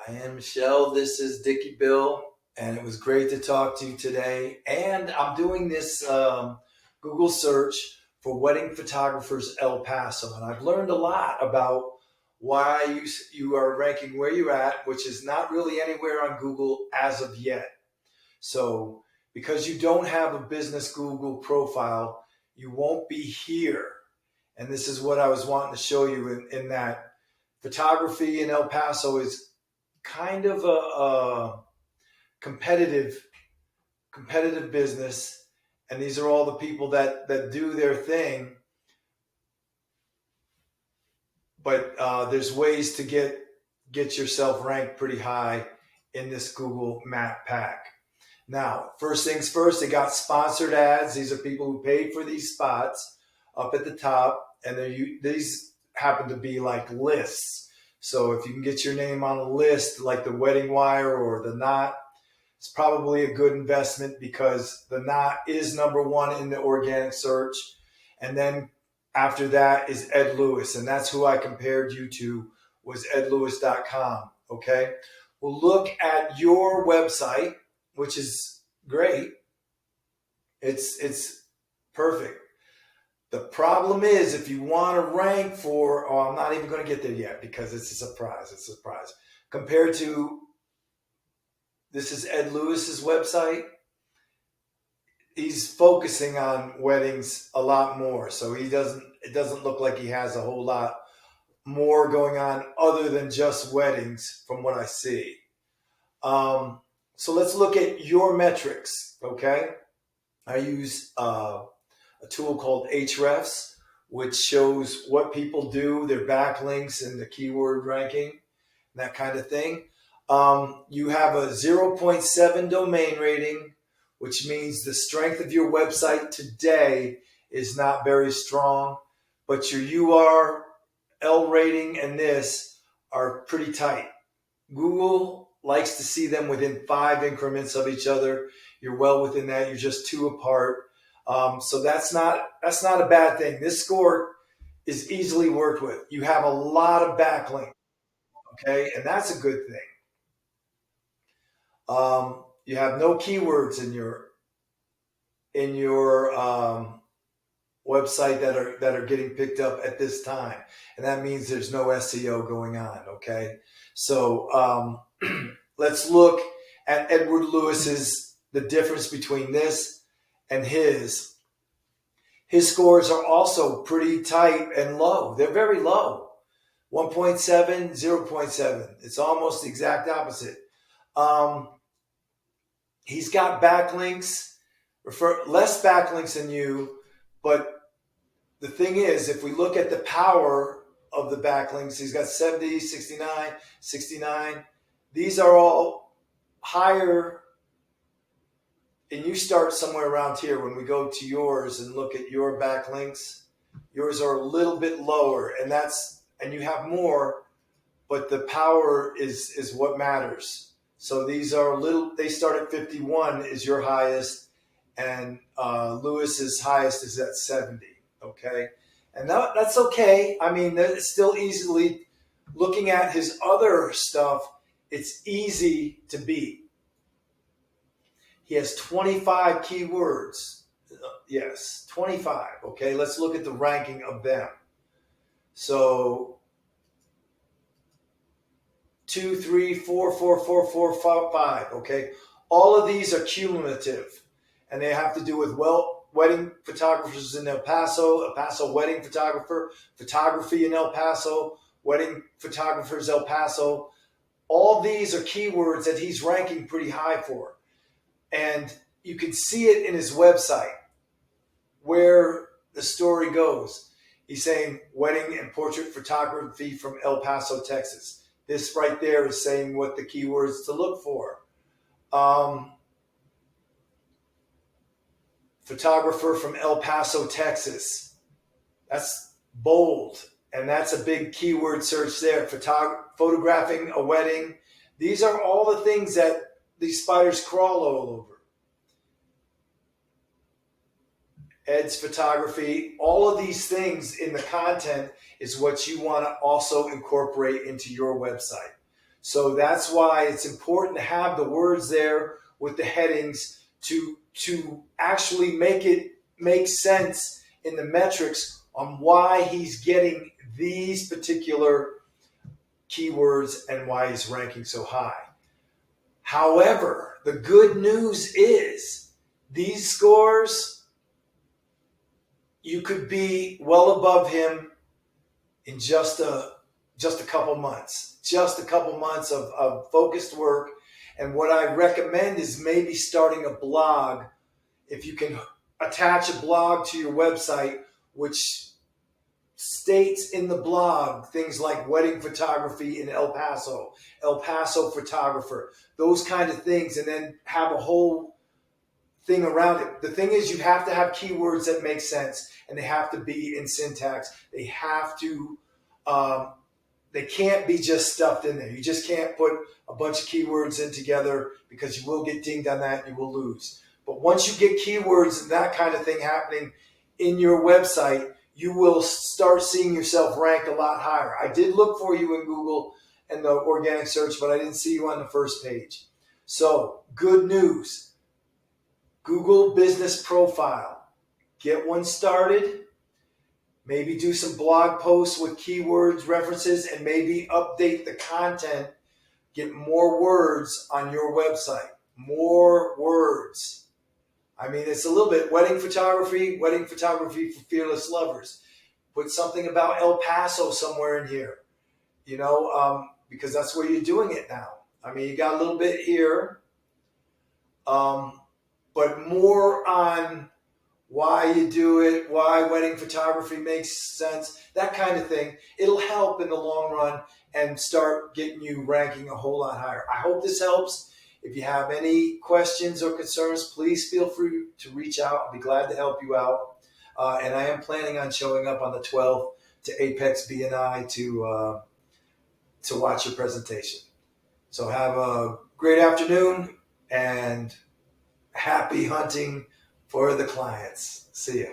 I am Michelle. This is Dickie Bill, and it was great to talk to you today. And I'm doing this Google search for wedding photographers El Paso, and I've learned a lot about why you are ranking where you're at, which is not really anywhere on Google as of yet. So, because you don't have a business Google profile, you won't be here. And this is what I was wanting to show you in that photography in El Paso is kind of a competitive business, and these are all the people that do their thing. But there's ways to get yourself ranked pretty high in this Google Map pack. Now, first things first, they got sponsored ads. These are people who paid for these spots up at the top, and these happen to be like lists. So if you can get your name on a list like the Wedding Wire or the Knot, it's probably a good investment because the Knot is number one in the organic search. And then after that is Ed Lewis, and that's who I compared you to, was edlewis.com. Okay. Well, look at your website, which is great. It's perfect. The problem is if you want to rank for, oh, I'm not even going to get there yet because it's a surprise. It's a surprise. Compared to, this is Ed Lewis's website. He's focusing on weddings a lot more. So it doesn't look like he has a whole lot more going on other than just weddings from what I see. So let's look at your metrics, okay? I use a tool called Hrefs, which shows what people do, their backlinks and the keyword ranking, that kind of thing. You have a 0.7 domain rating, which means the strength of your website today is not very strong, but your URL rating and this are pretty tight. Google likes to see them within 5 increments of each other. You're well within that. You're just 2 apart. So that's not a bad thing. This score is easily worked with. You have a lot of backlinks, okay, and that's a good thing. You have no keywords in your website that are getting picked up at this time, and that means there's no SEO going on. Okay, so let's look at Edward Lewis's, the difference between this and his. His scores are also pretty tight and low. They're very low. 1.7, 0.7. It's almost the exact opposite. He's got backlinks, less backlinks than you, but the thing is, if we look at the power of the backlinks, he's got 70, 69, 69. These are all higher, and you start somewhere around here. When we go to yours and look at your backlinks, yours are a little bit lower, and you have more, but the power is what matters. So these are they start at 51 is your highest, and Lewis's highest is at 70. Okay, and that's okay. I mean, it's still easily, looking at his other stuff, it's easy to beat. He has 25 keywords. Yes, 25. Okay, let's look at the ranking of them. So 2, 3, 4, 4, 4, 4, 5. Okay, all of these are cumulative, and they have to do with wedding photographers in El Paso wedding photographer, photography in El Paso, wedding photographers El Paso. All these are keywords that he's ranking pretty high for. And you can see it in his website where the story goes. He's saying wedding and portrait photography from El Paso, Texas. This right there is saying what the keywords to look for. Photographer from El Paso, Texas. That's bold, and that's a big keyword search there. Photographing a wedding. These are all the things that these spiders crawl all over. Ed's photography, all of these things in the content is what you want to also incorporate into your website. So that's why it's important to have the words there with the headings to actually make it make sense in the metrics on why he's getting these particular keywords and why he's ranking so high. However, the good news is these scores, you could be well above him in just a couple months. Just a couple months of focused work. And what I recommend is maybe starting a blog. If you can attach a blog to your website, which states in the blog things like wedding photography in El Paso photographer, those kind of things, and then have a whole thing around it. The thing is, you have to have keywords that make sense, and they have to be in syntax. They have to, they can't be just stuffed in there. You just can't put a bunch of keywords in together, because you will get dinged on that and you will lose. But once you get keywords and that kind of thing happening in your website, you will start seeing yourself ranked a lot higher. I did look for you in Google and the organic search, but I didn't see you on the first page. So, good news. Google Business Profile. Get one started. Maybe do some blog posts with keywords, references, and maybe update the content. Get more words on your website. More words. I mean, it's a little bit wedding photography for fearless lovers. Put something about El Paso somewhere in here, because that's where you're doing it now. I mean, you got a little bit here, but more on why you do it, why wedding photography makes sense, that kind of thing. It'll help in the long run and start getting you ranking a whole lot higher. I hope this helps. If you have any questions or concerns, please feel free to reach out. I'll be glad to help you out. And I am planning on showing up on the 12th to Apex BNI to watch your presentation. So have a great afternoon and happy hunting for the clients. See ya.